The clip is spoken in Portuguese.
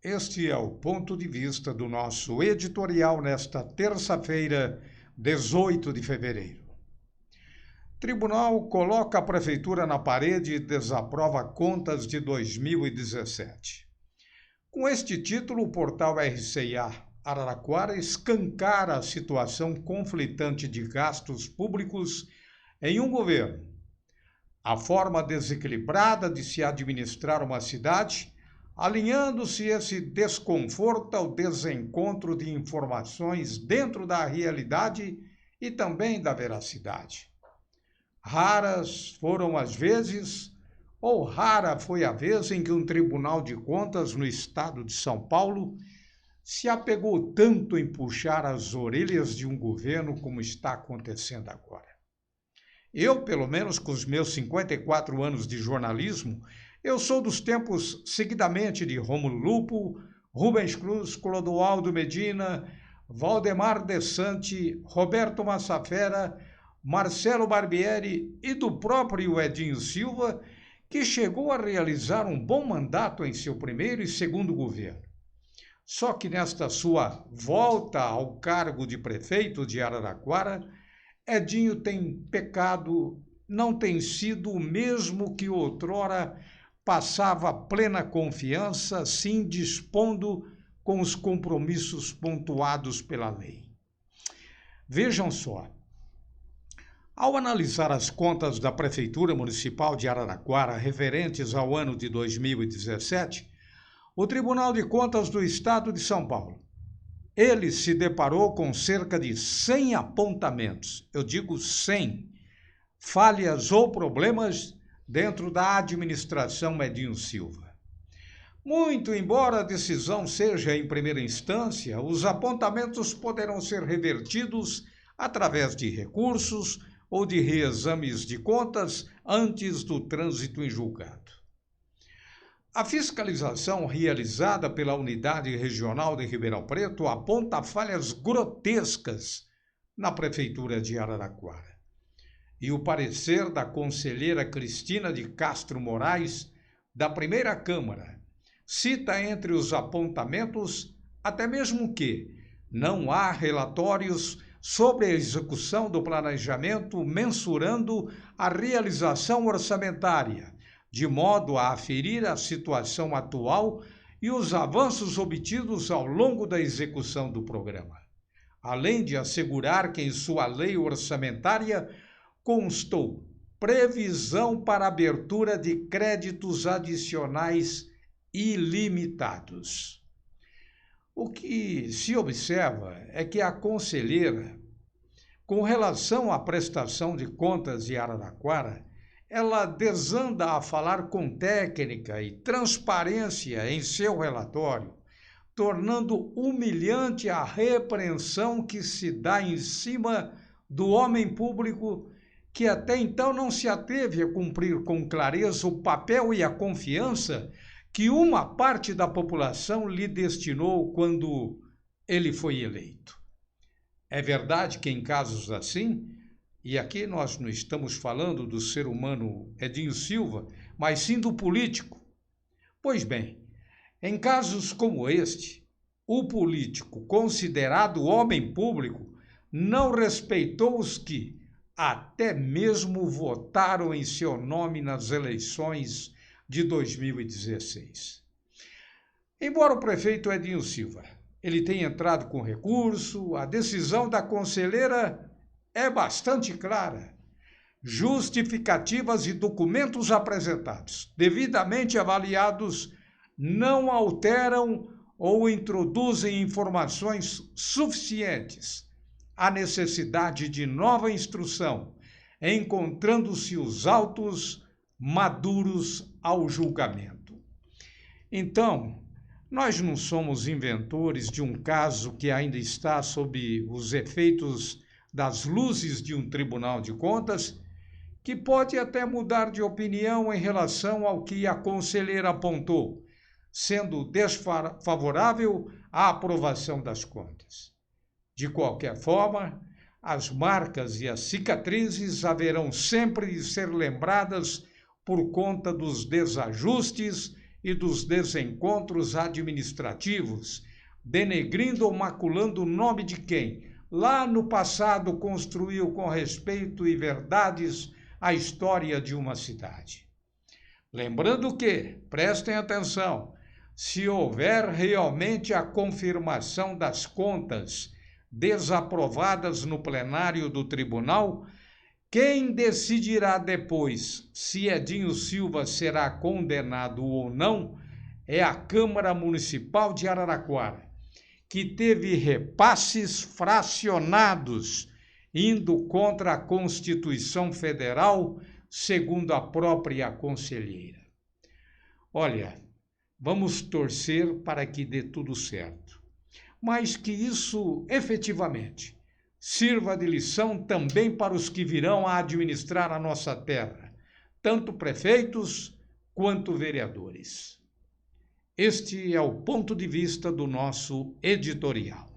Este é o ponto de vista do nosso editorial nesta terça-feira, 18 de fevereiro. Tribunal coloca a Prefeitura na parede e desaprova contas de 2017. Com este título, o portal RCA Araraquara escancara a situação conflitante de gastos públicos em um governo, a forma desequilibrada de se administrar uma cidade, alinhando-se esse desconforto ao desencontro de informações dentro da realidade e também da veracidade. Raras foram as vezes, ou rara foi a vez em que um Tribunal de Contas no estado de São Paulo se apegou tanto em puxar as orelhas de um governo como está acontecendo agora. Eu, pelo menos com os meus 54 anos de jornalismo, eu sou dos tempos seguidamente de Rômulo Lupo, Rubens Cruz, Clodoaldo Medina, Valdemar Dessante, Roberto Massafera, Marcelo Barbieri e do próprio Edinho Silva, que chegou a realizar um bom mandato em seu primeiro e segundo governo. Só que nesta sua volta ao cargo de prefeito de Araraquara, Edinho tem pecado, não tem sido o mesmo que outrora passava plena confiança, sim dispondo com os compromissos pontuados pela lei. Vejam só, ao analisar as contas da Prefeitura Municipal de Araraquara referentes ao ano de 2017, o Tribunal de Contas do Estado de São Paulo, ele se deparou com cerca de 100 apontamentos, eu digo 100, falhas ou problemas dentro da administração Edinho Silva. Muito embora a decisão seja em primeira instância, os apontamentos poderão ser revertidos através de recursos ou de reexames de contas antes do trânsito em julgado. A fiscalização realizada pela Unidade Regional de Ribeirão Preto aponta falhas grotescas na Prefeitura de Araraquara. E o parecer da conselheira Cristina de Castro Moraes, da Primeira Câmara, cita entre os apontamentos até mesmo que não há relatórios sobre a execução do planejamento mensurando a realização orçamentária, de modo a aferir a situação atual e os avanços obtidos ao longo da execução do programa, além de assegurar que em sua lei orçamentária constou previsão para abertura de créditos adicionais ilimitados. O que se observa é que a conselheira, com relação à prestação de contas de Araraquara, ela desanda a falar com técnica e transparência em seu relatório, tornando humilhante a repreensão que se dá em cima do homem público que até então não se ateve a cumprir com clareza o papel e a confiança que uma parte da população lhe destinou quando ele foi eleito. É verdade que em casos assim, e aqui nós não estamos falando do ser humano Edinho Silva, mas sim do político. Pois bem, em casos como este, o político, considerado homem público, não respeitou os que até mesmo votaram em seu nome nas eleições de 2016. Embora o prefeito Edinho Silva ele tenha entrado com recurso, a decisão da conselheira é bastante clara. Justificativas e documentos apresentados, devidamente avaliados, não alteram ou introduzem informações suficientes à necessidade de nova instrução, encontrando-se os autos maduros ao julgamento. Então, nós não somos inventores de um caso que ainda está sob os efeitos das luzes de um tribunal de contas, que pode até mudar de opinião em relação ao que a conselheira apontou, sendo desfavorável à aprovação das contas. De qualquer forma, as marcas e as cicatrizes haverão sempre de ser lembradas por conta dos desajustes e dos desencontros administrativos, denegrindo ou maculando o nome de quem, lá no passado, construiu com respeito e verdades a história de uma cidade. Lembrando que, prestem atenção, se houver realmente a confirmação das contas desaprovadas no plenário do tribunal, quem decidirá depois se Edinho Silva será condenado ou não é a Câmara Municipal de Araraquara, que teve repasses fracionados indo contra a Constituição Federal, segundo a própria conselheira. Olha, vamos torcer para que dê tudo certo, mas que isso efetivamente sirva de lição também para os que virão a administrar a nossa terra, tanto prefeitos quanto vereadores. Este é o ponto de vista do nosso editorial.